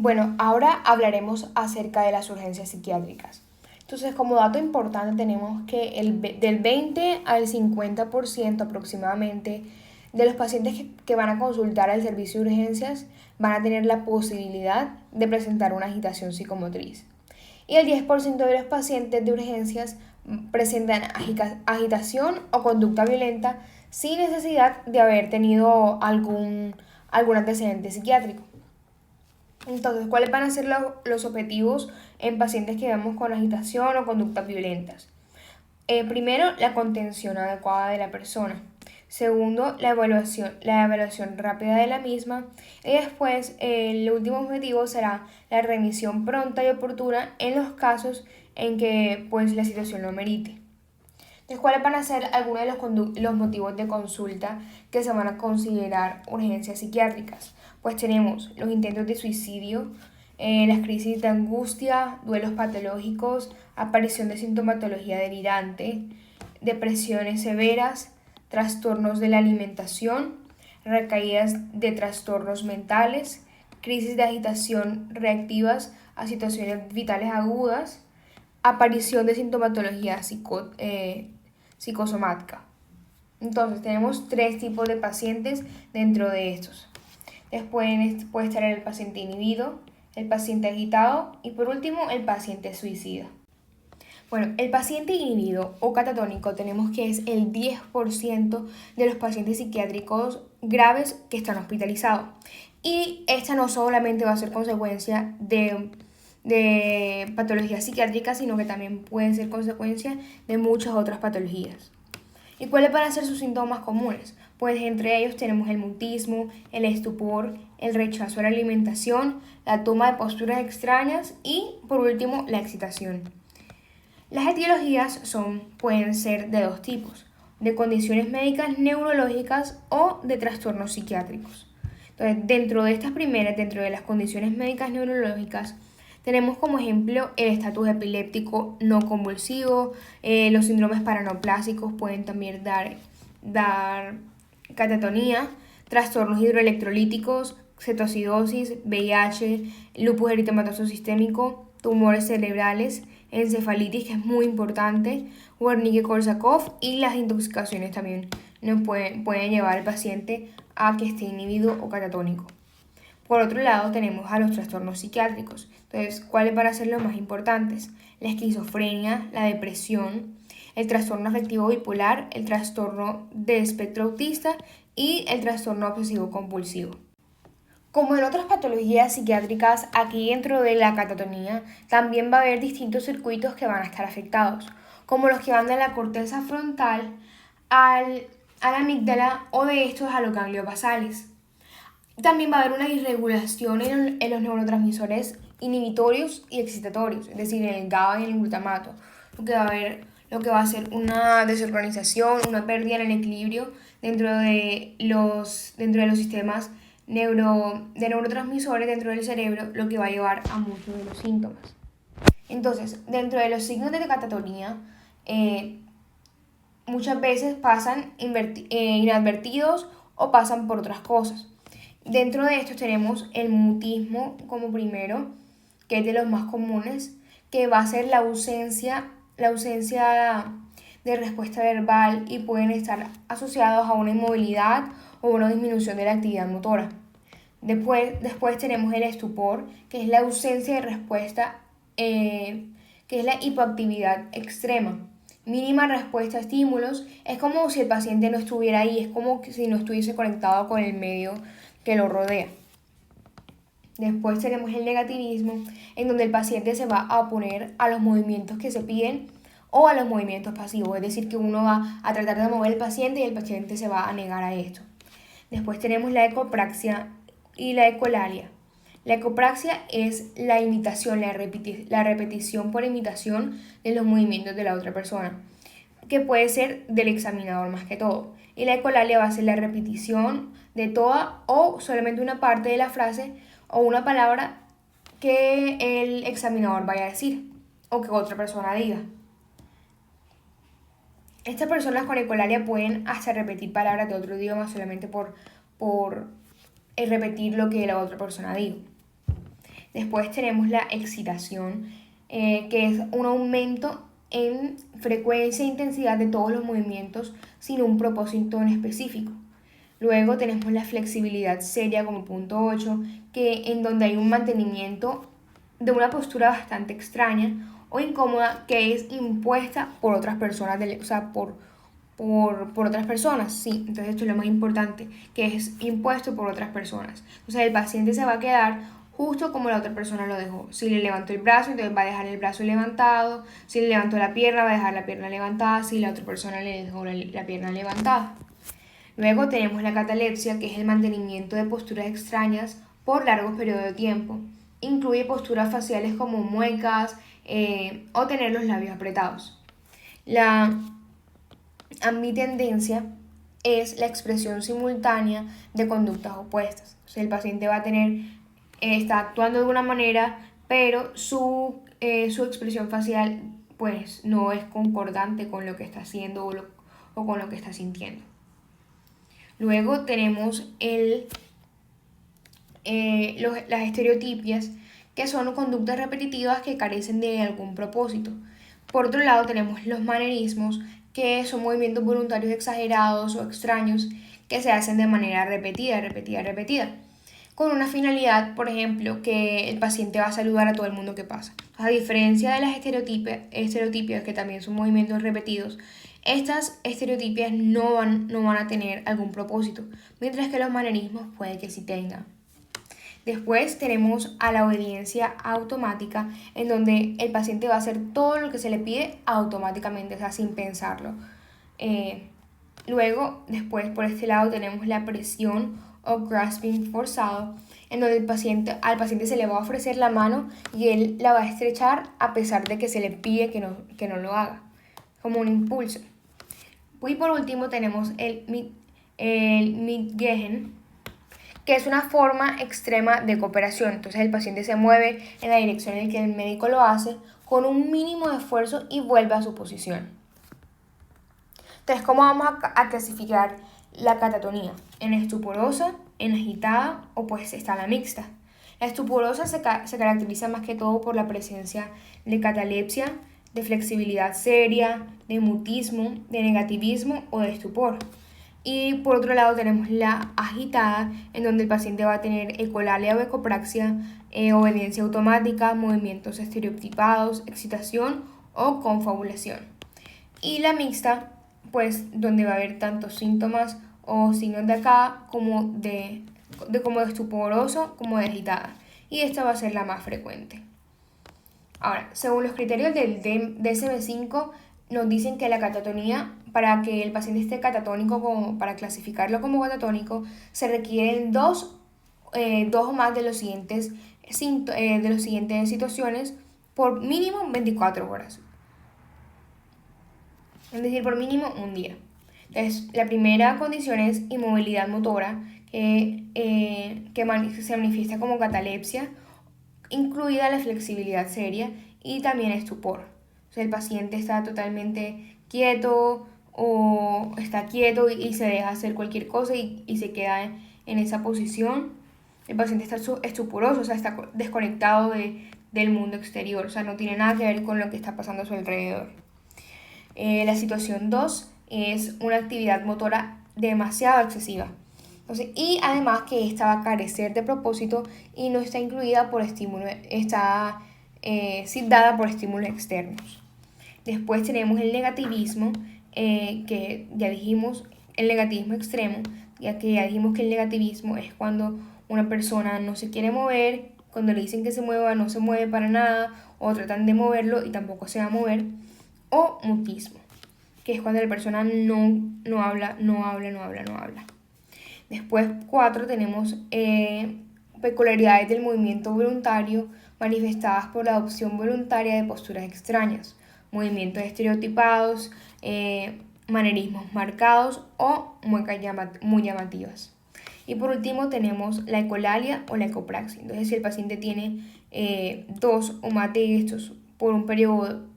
Bueno, ahora hablaremos acerca de las urgencias psiquiátricas. Entonces, como dato importante tenemos que del 20 al 50% aproximadamente de los pacientes que van a consultar al servicio de urgencias van a tener la posibilidad de presentar una agitación psicomotriz. Y el 10% de los pacientes de urgencias presentan agitación o conducta violenta sin necesidad de haber tenido algún antecedente psiquiátrico. Entonces, ¿cuáles van a ser los objetivos en pacientes que vemos con agitación o conductas violentas? Primero, la contención adecuada de la persona. Segundo, la evaluación rápida de la misma. Y después, el último objetivo será la remisión pronta y oportuna en los casos en que pues, la situación lo merite. Entonces, ¿cuáles van a ser algunos de los motivos de consulta que se van a considerar urgencias psiquiátricas? Pues tenemos los intentos de suicidio, las crisis de angustia, duelos patológicos, aparición de sintomatología delirante, depresiones severas, trastornos de la alimentación, recaídas de trastornos mentales, crisis de agitación reactivas a situaciones vitales agudas, aparición de sintomatología psicosomática. Entonces, tenemos tres tipos de pacientes dentro de estos. Después puede estar el paciente inhibido, el paciente agitado y por último el paciente suicida. Bueno, el paciente inhibido o catatónico tenemos que es el 10% de los pacientes psiquiátricos graves que están hospitalizados. Y esta no solamente va a ser consecuencia de patologías psiquiátricas, sino que también puede ser consecuencia de muchas otras patologías. ¿Y cuáles van a ser sus síntomas comunes? Pues entre ellos tenemos el mutismo, el estupor, el rechazo a la alimentación, la toma de posturas extrañas y, por último, la excitación. Las etiologías pueden ser de dos tipos, de condiciones médicas neurológicas o de trastornos psiquiátricos. Entonces, dentro de estas primeras, dentro de las condiciones médicas neurológicas, tenemos como ejemplo el estatus epiléptico no convulsivo, los síndromes paranoplásicos pueden también dar catatonía, trastornos hidroelectrolíticos, cetocidosis, VIH, lupus eritematoso sistémico, tumores cerebrales, encefalitis, que es muy importante, Wernicke-Korsakoff y las intoxicaciones también pueden llevar al paciente a que esté inhibido o catatónico. Por otro lado, tenemos a los trastornos psiquiátricos. Entonces, ¿cuáles van a ser los más importantes? La esquizofrenia, la depresión, el trastorno afectivo bipolar, el trastorno de espectro autista y el trastorno obsesivo compulsivo. Como en otras patologías psiquiátricas, aquí dentro de la catatonía también va a haber distintos circuitos que van a estar afectados, como los que van de la corteza frontal a la amígdala o de estos a los ganglios basales. También va a haber una disregulación en los neurotransmisores inhibitorios y excitatorios, es decir, en el GABA y en el glutamato, lo que va a ser una desorganización, una pérdida en el equilibrio dentro de los sistemas de neurotransmisores dentro del cerebro, lo que va a llevar a muchos de los síntomas. Entonces, dentro de los signos de catatonía, muchas veces pasan inadvertidos o pasan por otras cosas. Dentro de estos tenemos el mutismo como primero, que es de los más comunes, que va a ser la ausencia de respuesta verbal y pueden estar asociados a una inmovilidad o una disminución de la actividad motora. Después tenemos el estupor, que es la ausencia de respuesta, que es la hipoactividad extrema. Mínima respuesta a estímulos, es como si el paciente no estuviera ahí, es como si no estuviese conectado con el medio que lo rodea. Después tenemos el negativismo, en donde el paciente se va a oponer a los movimientos que se piden o a los movimientos pasivos, es decir, que uno va a tratar de mover al paciente y el paciente se va a negar a esto. Después tenemos la ecopraxia y la ecolalia. La ecopraxia es la imitación, la repetición por imitación de los movimientos de la otra persona, que puede ser del examinador más que todo. Y la ecolalia va a ser la repetición de toda o solamente una parte de la frase o una palabra que el examinador vaya a decir o que otra persona diga. Estas personas con ecolalia pueden hasta repetir palabras de otro idioma solamente por repetir lo que la otra persona dijo. Después tenemos la excitación, que es un aumento en frecuencia e intensidad de todos los movimientos sin un propósito en específico. Luego tenemos la flexibilidad seria como punto 8, que en donde hay un mantenimiento de una postura bastante extraña o incómoda que es impuesta por otras personas, o sea, por otras personas, sí, entonces esto es lo más importante, que es impuesto por otras personas. Entonces el paciente se va a quedar justo como la otra persona lo dejó. Si le levantó el brazo, entonces va a dejar el brazo levantado. Si le levantó la pierna, va a dejar la pierna levantada. Si la otra persona le dejó la pierna levantada. Luego tenemos la catalepsia, que es el mantenimiento de posturas extrañas por largos periodos de tiempo. Incluye posturas faciales como muecas o tener los labios apretados. La ambitendencia es la expresión simultánea de conductas opuestas. O sea, el paciente va a tener, está actuando de una manera, pero su expresión facial pues no es concordante con lo que está haciendo o con lo que está sintiendo. Luego tenemos las estereotipias, que son conductas repetitivas que carecen de algún propósito. Por otro lado tenemos los manerismos, que son movimientos voluntarios exagerados o extraños que se hacen de manera repetida, con una finalidad, por ejemplo, que el paciente va a saludar a todo el mundo que pasa. A diferencia de las estereotipias, que también son movimientos repetidos, estas estereotipias no van a tener algún propósito, mientras que los manerismos puede que sí tengan. Después tenemos a la obediencia automática, en donde el paciente va a hacer todo lo que se le pide automáticamente, o sea, sin pensarlo. Luego, después por este lado tenemos la presión o grasping forzado, en donde al paciente se le va a ofrecer la mano y él la va a estrechar a pesar de que se le pide que no lo haga, como un impulso. Y por último tenemos el Mitgehen, que es una forma extrema de cooperación. Entonces el paciente se mueve en la dirección en la que el médico lo hace con un mínimo de esfuerzo y vuelve a su posición. Entonces, ¿cómo vamos a clasificar la catatonía? En estuporosa, en agitada o pues está la mixta. La estuporosa se caracteriza más que todo por la presencia de catalepsia, de flexibilidad seria, de mutismo, de negativismo o de estupor. Y por otro lado tenemos la agitada, en donde el paciente va a tener ecolalia o ecopraxia, obediencia automática, movimientos estereotipados, excitación o confabulación. Y la mixta, pues donde va a haber tantos síntomas o signos de acá como de estuporoso como de agitada. Y esta va a ser la más frecuente. Ahora, según los criterios del DSM-5, nos dicen que la catatonía, para que el paciente esté catatónico, para clasificarlo como catatónico, se requieren dos o más de los siguientes situaciones por mínimo 24 horas. Es decir, por mínimo un día. Entonces, la primera condición es inmovilidad motora, que se manifiesta como catalepsia, incluida la flexibilidad seria y también estupor. O sea, el paciente está totalmente quieto o está quieto y se deja hacer cualquier cosa y se queda en esa posición. El paciente está estuporoso, o sea, está desconectado del mundo exterior, o sea, no tiene nada que ver con lo que está pasando a su alrededor. La situación 2 es una actividad motora demasiado excesiva. Entonces, y además que esta va a carecer de propósito y no está incluida por estímulos, está dada por estímulos externos. Después tenemos el negativismo, que ya dijimos, el negativismo extremo, ya dijimos que el negativismo es cuando una persona no se quiere mover, cuando le dicen que se mueva, no se mueve para nada, o tratan de moverlo y tampoco se va a mover. O mutismo, que es cuando la persona no habla. Después 4 tenemos peculiaridades del movimiento voluntario manifestadas por la adopción voluntaria de posturas extrañas, movimientos estereotipados, manerismos marcados o muecas muy llamativas. Y por último tenemos la ecolalia o la ecopraxia. Entonces, si el paciente tiene 2 o más de estos por un periodo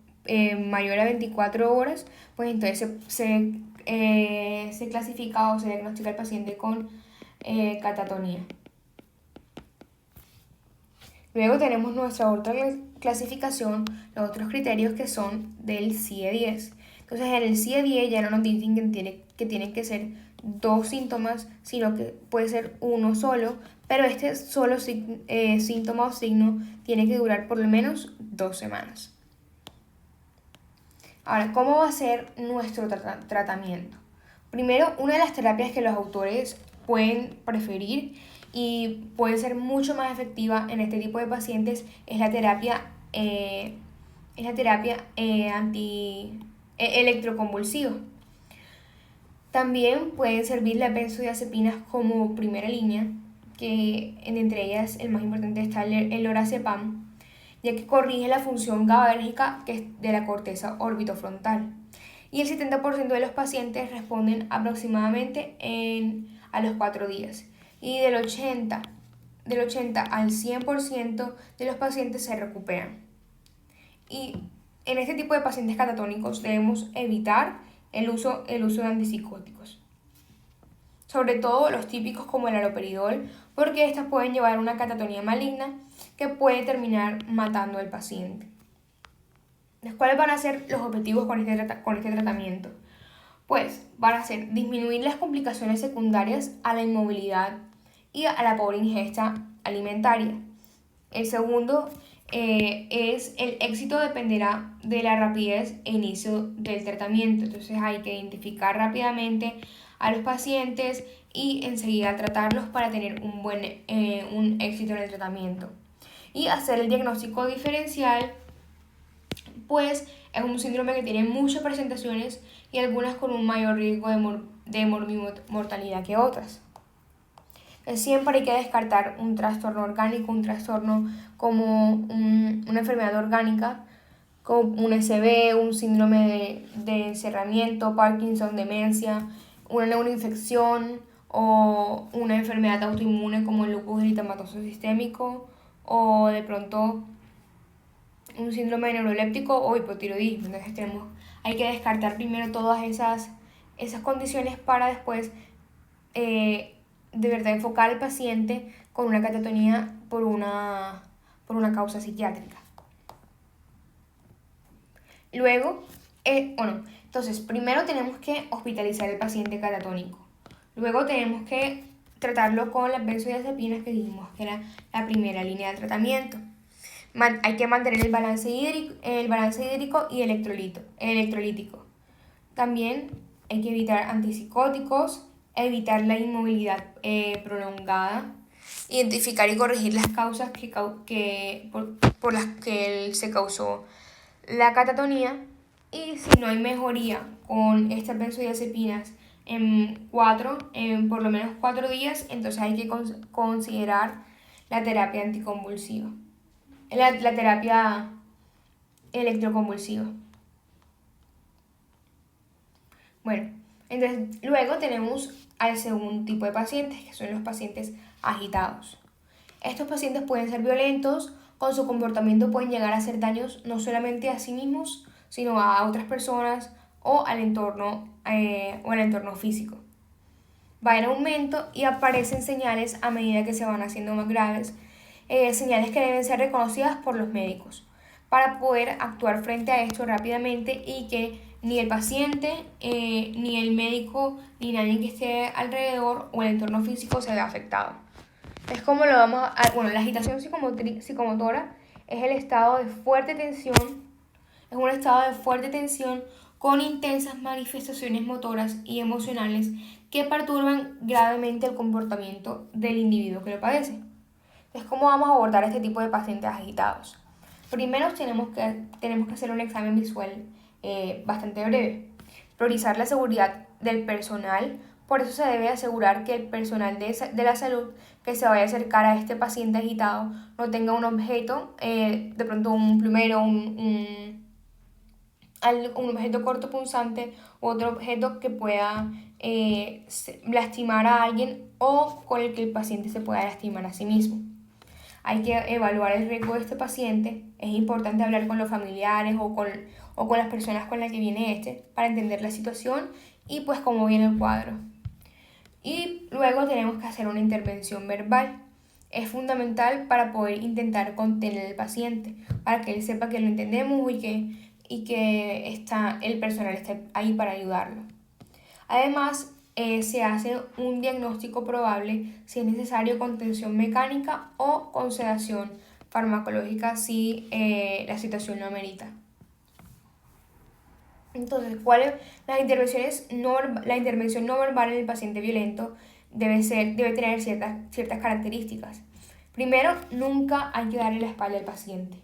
mayor a 24 horas, pues entonces se clasifica o se diagnostica al paciente con catatonía. Luego tenemos nuestra otra clasificación, los otros criterios que son del CIE-10. Entonces en el CIE-10 ya no nos dicen que tienen que ser 2 síntomas, sino que puede ser uno solo, pero este solo síntoma o signo tiene que durar por lo menos 2 semanas. Ahora, ¿cómo va a ser nuestro tratamiento? Primero, una de las terapias que los autores pueden preferir y puede ser mucho más efectiva en este tipo de pacientes es la terapia, electroconvulsiva. También pueden servir las benzodiazepinas como primera línea, que entre ellas el más importante está el lorazepam, ya que corrige la función GABAérgica que es de la corteza orbitofrontal. Y el 70% de los pacientes responden aproximadamente a los 4 días. Y del 80 al 100% de los pacientes se recuperan. Y en este tipo de pacientes catatónicos debemos evitar el uso de antipsicóticos. Sobre todo los típicos como el haloperidol, porque estas pueden llevar a una catatonía maligna que puede terminar matando al paciente. ¿Cuáles van a ser los objetivos con este tratamiento? Pues van a ser disminuir las complicaciones secundarias a la inmovilidad y a la pobre ingesta alimentaria. El segundo es el éxito dependerá de la rapidez e inicio del tratamiento. Entonces hay que identificar rápidamente a los pacientes y enseguida tratarlos para tener un éxito en el tratamiento. Y hacer el diagnóstico diferencial, pues es un síndrome que tiene muchas presentaciones y algunas con un mayor riesgo de mortalidad que otras. Siempre hay que descartar un trastorno orgánico, un trastorno como una enfermedad orgánica, como un SB, un síndrome de encerramiento, Parkinson, demencia, una neuroinfección o una enfermedad autoinmune como el lupus eritematoso sistémico o de pronto un síndrome neuroléptico o hipotiroidismo. Entonces hay que descartar primero todas esas condiciones para después de verdad enfocar al paciente con una catatonía por una causa psiquiátrica. Luego, entonces primero tenemos que hospitalizar al paciente catatónico. Luego tenemos que tratarlo con las benzodiazepinas que dijimos que era la primera línea de tratamiento. Hay que mantener el balance hídrico y electrolítico. También hay que evitar antipsicóticos, evitar la inmovilidad prolongada, identificar y corregir las causas por las que se causó la catatonía, y si no hay mejoría con estas benzodiazepinas en por lo menos 4 días, entonces hay que considerar la terapia anticonvulsiva, la terapia electroconvulsiva. Bueno, entonces luego tenemos al segundo tipo de pacientes, que son los pacientes agitados. Estos pacientes pueden ser violentos, con su comportamiento pueden llegar a hacer daños no solamente a sí mismos, sino a otras personas o al entorno físico. Va en aumento y aparecen señales a medida que se van haciendo más graves, señales que deben ser reconocidas por los médicos para poder actuar frente a esto rápidamente y que ni el paciente, ni el médico, ni nadie que esté alrededor o el entorno físico se vea afectado. Es como lo vamos a... Bueno, la agitación psicomotora es el estado de fuerte tensión, es un estado de fuerte tensión con intensas manifestaciones motoras y emocionales que perturban gravemente el comportamiento del individuo que lo padece. Entonces, ¿cómo vamos a abordar este tipo de pacientes agitados? Primero tenemos que hacer un examen visual bastante breve. Priorizar la seguridad del personal, por eso se debe asegurar que el personal de la salud que se vaya a acercar a este paciente agitado no tenga un objeto, de pronto un plumero, un objeto cortopunzante u otro objeto que pueda lastimar a alguien o con el que el paciente se pueda lastimar a sí mismo. Hay que evaluar el riesgo de este paciente. Es importante hablar con los familiares o con las personas con las que viene para entender la situación y pues cómo viene el cuadro. Y luego tenemos que hacer una intervención verbal. es fundamental para poder intentar contener al paciente, para que él sepa que lo entendemos y que el personal está ahí para ayudarlo. Además, se hace un diagnóstico probable si es necesario contención mecánica o con sedación farmacológica si la situación lo amerita. Entonces, la intervención no verbal en el paciente violento debe tener ciertas características. Primero, nunca hay que darle la espalda al paciente.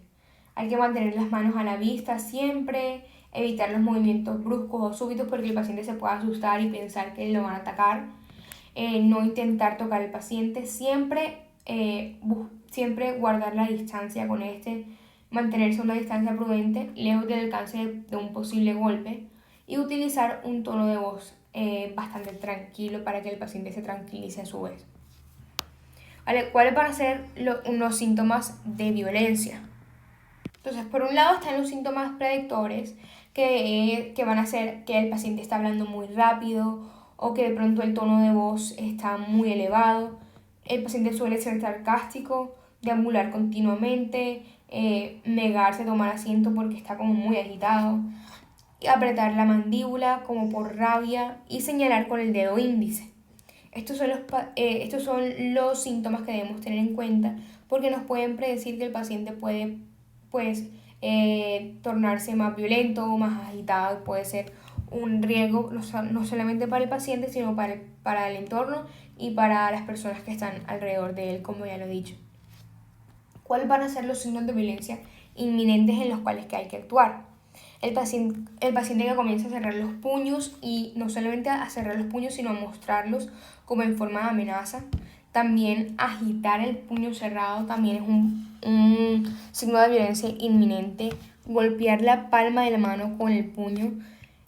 Hay que mantener las manos a la vista siempre, evitar los movimientos bruscos o súbitos porque el paciente se puede asustar y pensar que lo van a atacar. No intentar tocar al paciente, siempre guardar la distancia con mantenerse a una distancia prudente, lejos del alcance de un posible golpe, y utilizar un tono de voz bastante tranquilo para que el paciente se tranquilice a su vez. ¿Vale? ¿Cuáles van a ser unos síntomas de violencia? Entonces, por un lado están los síntomas predictores que van a ser que el paciente está hablando muy rápido o que de pronto el tono de voz está muy elevado. El paciente suele ser sarcástico, deambular continuamente, negarse a tomar asiento porque está como muy agitado, y apretar la mandíbula como por rabia y señalar con el dedo índice. Estos son los síntomas que debemos tener en cuenta porque nos pueden predecir que el paciente puede tornarse más violento o más agitado. Puede ser un riesgo no solamente para el paciente, sino para el entorno y para las personas que están alrededor de él, como ya lo he dicho. ¿Cuáles van a ser los signos de violencia inminentes en los cuales hay que actuar? El paciente que comienza a cerrar los puños, y no solamente a cerrar los puños, sino a mostrarlos como en forma de amenaza. También agitar el puño cerrado también es un signo de violencia inminente. Golpear la palma de la mano con el puño.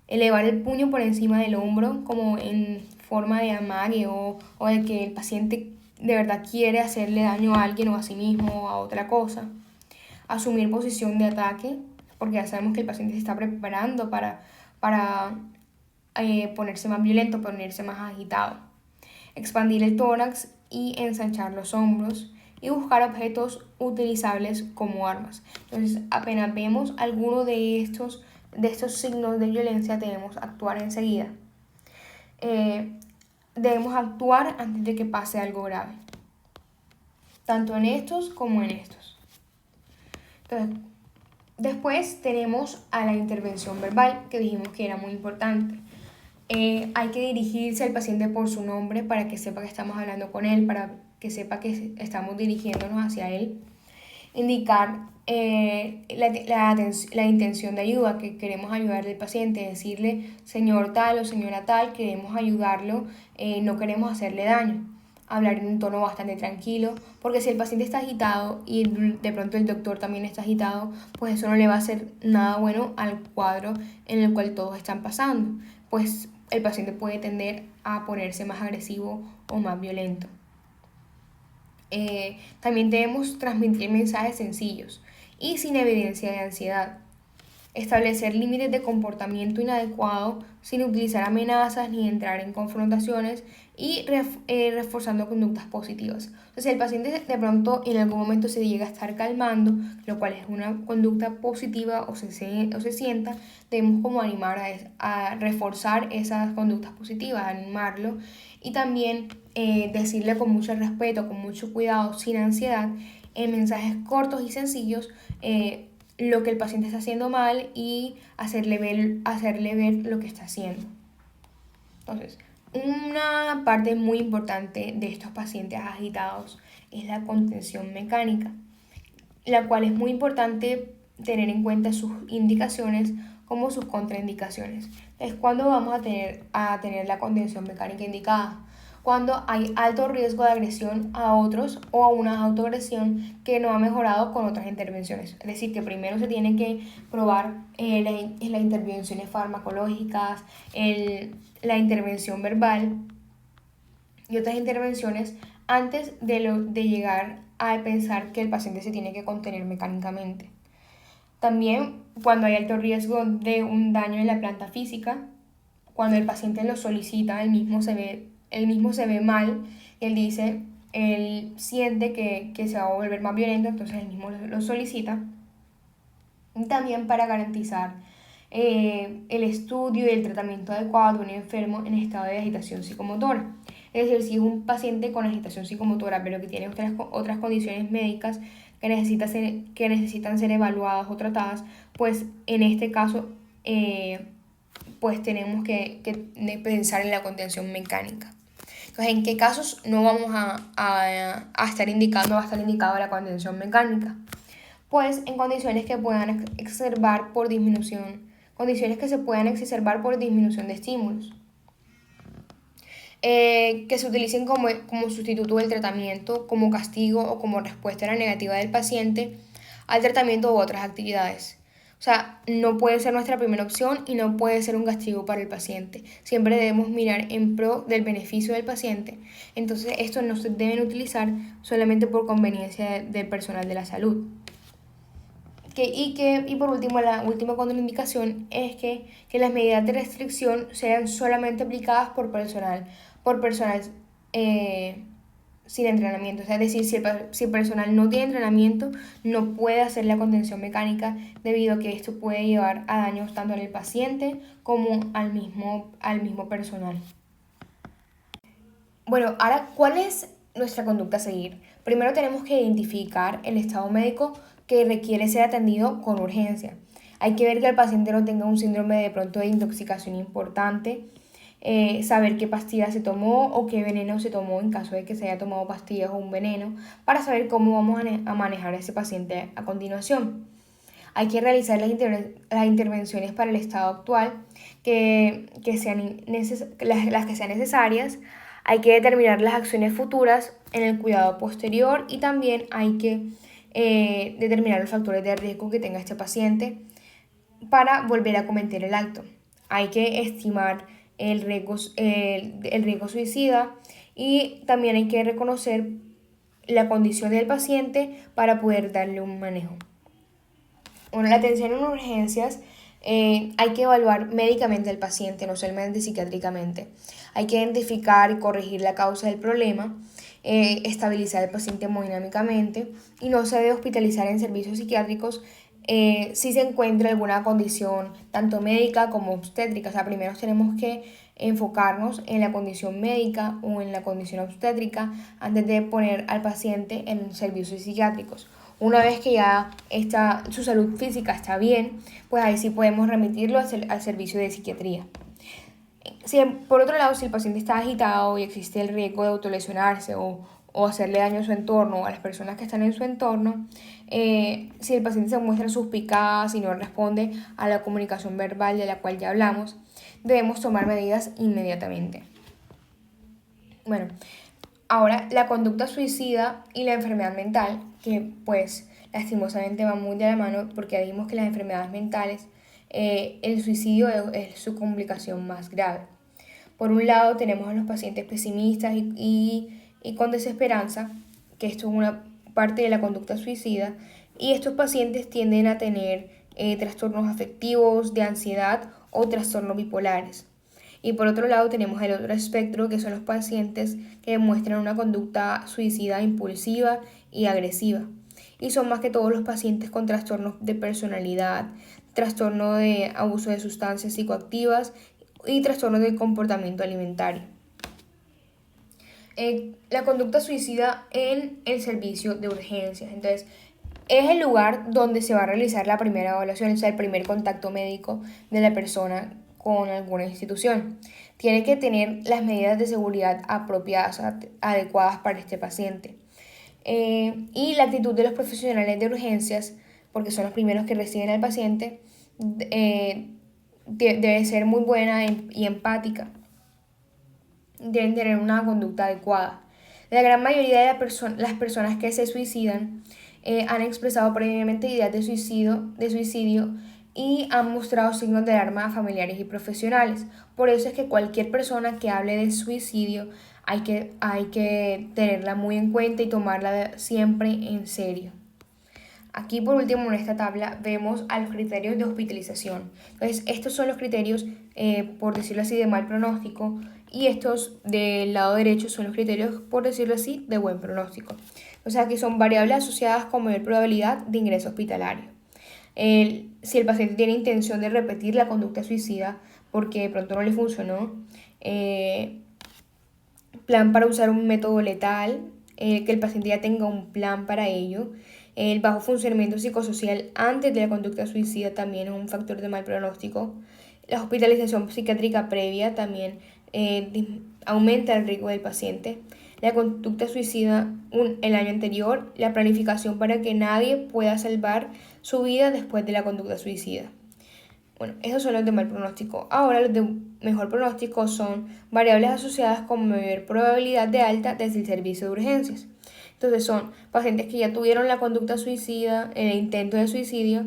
Elevar el puño por encima del hombro como en forma de amague o de que el paciente de verdad quiere hacerle daño a alguien o a sí mismo o a otra cosa. Asumir posición de ataque, porque ya sabemos que el paciente se está preparando para ponerse más violento, ponerse más agitado. Expandir el tórax y ensanchar los hombros y buscar objetos utilizables como armas. Entonces, apenas vemos alguno de estos signos de violencia, debemos actuar enseguida. Debemos actuar antes de que pase algo grave, tanto en estos como en estos. Entonces, después tenemos a la intervención verbal, que dijimos que era muy importante. Hay que dirigirse al paciente por su nombre para que sepa que estamos hablando con él, para que sepa que estamos dirigiéndonos hacia él. Indicar la intención de ayuda, que queremos ayudar al paciente, decirle señor tal o señora tal, queremos ayudarlo, no queremos hacerle daño. Hablar en un tono bastante tranquilo, porque si el paciente está agitado y de pronto el doctor también está agitado, pues eso no le va a hacer nada bueno al cuadro en el cual todos están pasando, pues el paciente puede tender a ponerse más agresivo o más violento. También debemos transmitir mensajes sencillos y sin evidencia de ansiedad. Establecer límites de comportamiento inadecuado sin utilizar amenazas ni entrar en confrontaciones y reforzando conductas positivas. Entonces, si el paciente de pronto en algún momento se llega a estar calmando, lo cual es una conducta positiva o se sienta, debemos como animar a reforzar esas conductas positivas, animarlo y también decirle con mucho respeto, con mucho cuidado, sin ansiedad, en mensajes cortos y sencillos, lo que el paciente está haciendo mal y hacerle ver lo que está haciendo. Entonces, una parte muy importante de estos pacientes agitados es la contención mecánica, la cual es muy importante tener en cuenta sus indicaciones como sus contraindicaciones. Entonces, ¿cuándo vamos a tener la contención mecánica indicada? Cuando hay alto riesgo de agresión a otros o a una autoagresión que no ha mejorado con otras intervenciones. Es decir, que primero se tienen que probar las intervenciones farmacológicas, la intervención verbal y otras intervenciones antes de llegar a pensar que el paciente se tiene que contener mecánicamente. También cuando hay alto riesgo de un daño en la planta física, cuando el paciente lo solicita, él mismo se ve mal, él dice él siente que se va a volver más violento, entonces él mismo lo solicita. Y también para garantizar el estudio y el tratamiento adecuado de un enfermo en estado de agitación psicomotora. Es decir, si es un paciente con agitación psicomotora, pero que tiene otras condiciones médicas que necesitan ser evaluadas o tratadas, pues en este caso pues tenemos que pensar en la contención mecánica. Entonces, ¿en qué casos no vamos a estar indicando, va a estar indicada la contención mecánica? Pues en condiciones que puedan exacerbar por disminución, condiciones que se puedan exacerbar por disminución de estímulos, que se utilicen como sustituto del tratamiento, como castigo o como respuesta a la negativa del paciente al tratamiento u otras actividades. O sea, no puede ser nuestra primera opción y no puede ser un castigo para el paciente. Siempre debemos mirar en pro del beneficio del paciente. Entonces, estos no se deben utilizar solamente por conveniencia del personal de la salud. Y por último, la última contraindicación es que las medidas de restricción sean solamente aplicadas por personal sin entrenamiento. O sea, es decir, si el personal no tiene entrenamiento, no puede hacer la contención mecánica debido a que esto puede llevar a daños tanto en el paciente como al mismo personal. Bueno, ahora, ¿cuál es nuestra conducta a seguir? Primero tenemos que identificar el estado médico que requiere ser atendido con urgencia. Hay que ver que el paciente no tenga un síndrome de pronto de intoxicación importante, saber qué pastillas se tomó o qué veneno se tomó en caso de que se haya tomado pastillas o un veneno, para saber cómo vamos a manejar a ese paciente a continuación. Hay que realizar las intervenciones para el estado actual las que sean necesarias. Hay que determinar las acciones futuras en el cuidado posterior y también hay que determinar los factores de riesgo que tenga este paciente para volver a cometer el acto. Hay que estimar el riesgo suicida y también hay que reconocer la condición del paciente para poder darle un manejo. Bueno, la atención en urgencias hay que evaluar médicamente al paciente, no solamente psiquiátricamente. Hay que identificar y corregir la causa del problema, estabilizar al paciente hemodinámicamente y no se debe hospitalizar en servicios psiquiátricos si se encuentra alguna condición tanto médica como obstétrica. O sea, primero tenemos que enfocarnos en la condición médica o en la condición obstétrica antes de poner al paciente en servicios psiquiátricos. Una vez que ya su salud física está bien, pues ahí sí podemos remitirlo al servicio de psiquiatría. Por otro lado, si el paciente está agitado y existe el riesgo de autolesionarse o hacerle daño a su entorno o a las personas que están en su entorno, si el paciente se muestra suspicaz y no responde a la comunicación verbal de la cual ya hablamos, debemos tomar medidas inmediatamente. Bueno, ahora la conducta suicida y la enfermedad mental, que pues lastimosamente van muy de la mano porque ya vimos que las enfermedades mentales, el suicidio es su complicación más grave. Por un lado tenemos a los pacientes pesimistas y con desesperanza, que esto es una parte de la conducta suicida, y estos pacientes tienden a tener trastornos afectivos, de ansiedad o trastornos bipolares. Y por otro lado tenemos el otro espectro, que son los pacientes que demuestran una conducta suicida impulsiva y agresiva. Y son más que todos los pacientes con trastornos de personalidad, trastorno de abuso de sustancias psicoactivas y trastornos del comportamiento alimentario. La conducta suicida en el servicio de urgencias. Entonces, es el lugar donde se va a realizar la primera evaluación, o sea, el primer contacto médico de la persona con alguna institución. Tiene que tener las medidas de seguridad apropiadas, adecuadas para este paciente. Y la actitud de los profesionales de urgencias, porque son los primeros que reciben al paciente, debe ser muy buena y empática. Deben tener una conducta adecuada. La gran mayoría de las personas que se suicidan han expresado previamente ideas de suicidio y han mostrado signos de alarma a familiares y profesionales. Por eso es que cualquier persona que hable de suicidio hay que tenerla muy en cuenta y tomarla siempre en serio. Aquí por último en esta tabla vemos a los criterios de hospitalización. Entonces estos son los criterios, por decirlo así, de mal pronóstico, y estos del lado derecho son los criterios, por decirlo así, de buen pronóstico. O sea que son variables asociadas con mayor probabilidad de ingreso hospitalario. Si el paciente tiene intención de repetir la conducta suicida porque de pronto no le funcionó, plan para usar un método letal, que el paciente ya tenga un plan para ello. El bajo funcionamiento psicosocial antes de la conducta suicida también es un factor de mal pronóstico. La hospitalización psiquiátrica previa también aumenta el riesgo del paciente. La conducta suicida el año anterior, la planificación para que nadie pueda salvar su vida después de la conducta suicida. Bueno, esos son los de mal pronóstico. Ahora los de mejor pronóstico son variables asociadas con mayor probabilidad de alta desde el servicio de urgencias. Entonces son pacientes que ya tuvieron la conducta suicida, el intento de suicidio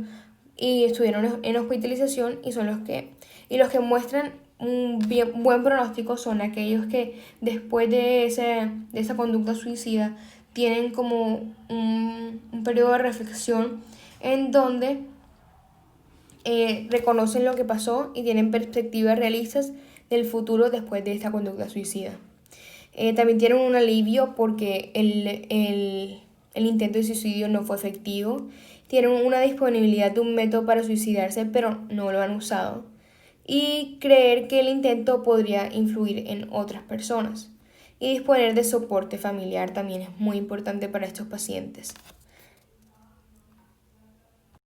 y estuvieron en hospitalización, y los que muestran un buen pronóstico son aquellos que después de esa conducta suicida tienen como un periodo de reflexión en donde reconocen lo que pasó y tienen perspectivas realistas del futuro después de esta conducta suicida. También tienen un alivio porque el intento de suicidio no fue efectivo. Tienen una disponibilidad de un método para suicidarse, pero no lo han usado. Y creer que el intento podría influir en otras personas. Y disponer de soporte familiar también es muy importante para estos pacientes.